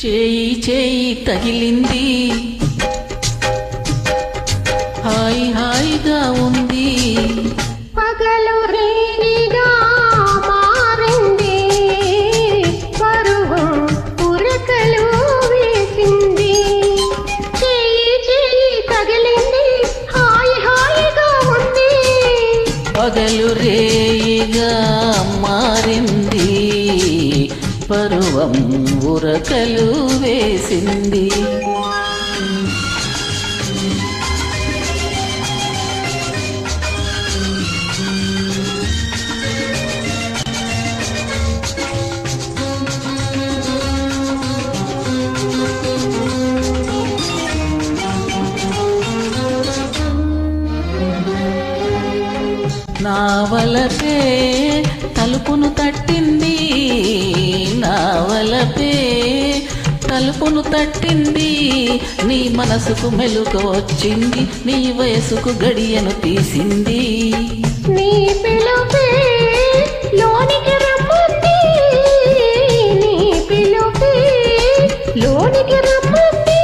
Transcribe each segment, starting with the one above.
చేయి చేయి తగిలింది, హాయి హాయిగా ఉంది. పగలు రేయిగా మారింది, పరువం ఉరకలు వేసింది. చేయి చేయి తగిలింది, హాయి హాయిగా ఉంది. పగలు రేయిగా మారింది, పరువం ఉరకలు వేసింది. నా వలపే తలుపును తట్టింది, నా వలపే తలుపును తట్టింది. నీ మనసుకు మెలుకు వచ్చింది, నీ వయసుకు గడియను తీసింది. నీ పిలుపే లోనికి రమ్మంది, నీ పిలుపే లోనికి రమ్మంది.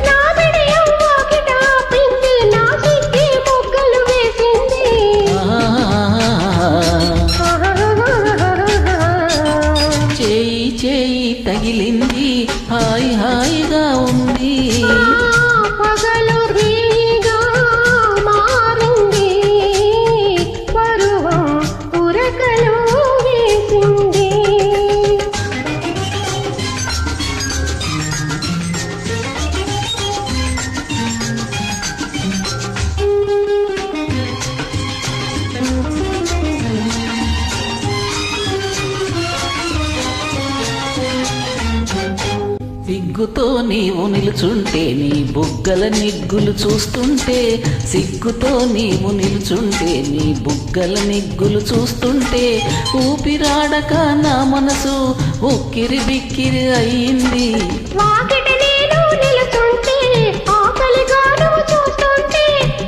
నా బిడియం వాకిట ఆపింది, నా సిగ్గి మొగ్గలు వేసింది. చేయి చేయి తగిలింది, హాయి హాయిగా ఉంది. పగలు రేయిగా మారింది, పరువం ఉరకలు వేసింది. సిగ్గుతో నీవు నిలుచుంటే, నీ బుగ్గల నిగ్గులు చూస్తుంటే, సిగ్గుతో నీవు నిలుచుంటే, నీ బుగ్గల నిగ్గులు చూస్తుంటే, ఊపిరాడక నా మనసు ఉక్కిరి బిక్కిరి అయింది. వాకిట నేను నిలుచుంటే, ఆకలిగా నువ్వు చూస్తుంటే,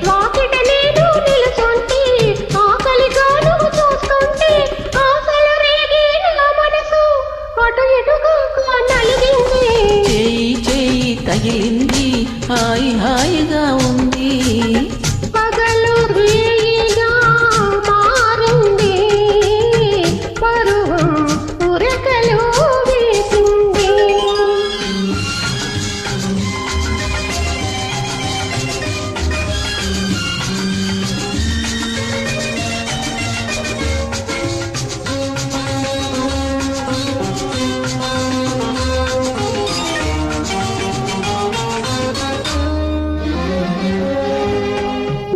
వాకిట నేను నిలుచుంటే, ఆకలిగా నువ్వు చూస్తుంటే, ఆశలు రేగి నా మనసు అటు ఇటుగా నలిగింది. చేయి చేయి తగిలింది, హాయి హాయిగా ఉంది. పగలు రేయిగా మారింది, పరువం ఉరకలు వేసింది.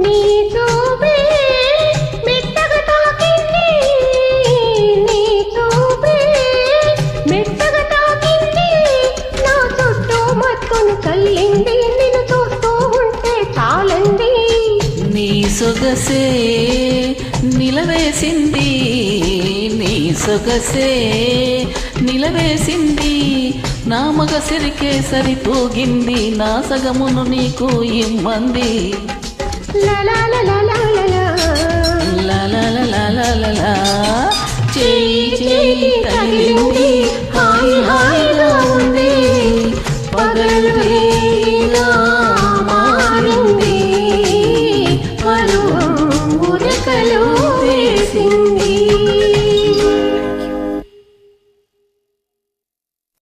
నీ చూపే మెత్తగా తాకింది, నీ చూపే మెత్తగా తాకింది. నా చుట్టూ మత్తును చల్లింది, నిన్ను చూస్తూ ఉంటే చాలంది. నీ సొగసే నిలవేసింది, నీ సొగసే నిలవేసింది. నా మగసిరికే సరితూగింది, నా సగమును నీకు ఇమ్మంది. లా చేయి చేయి తగిలింది, హాయి హాయి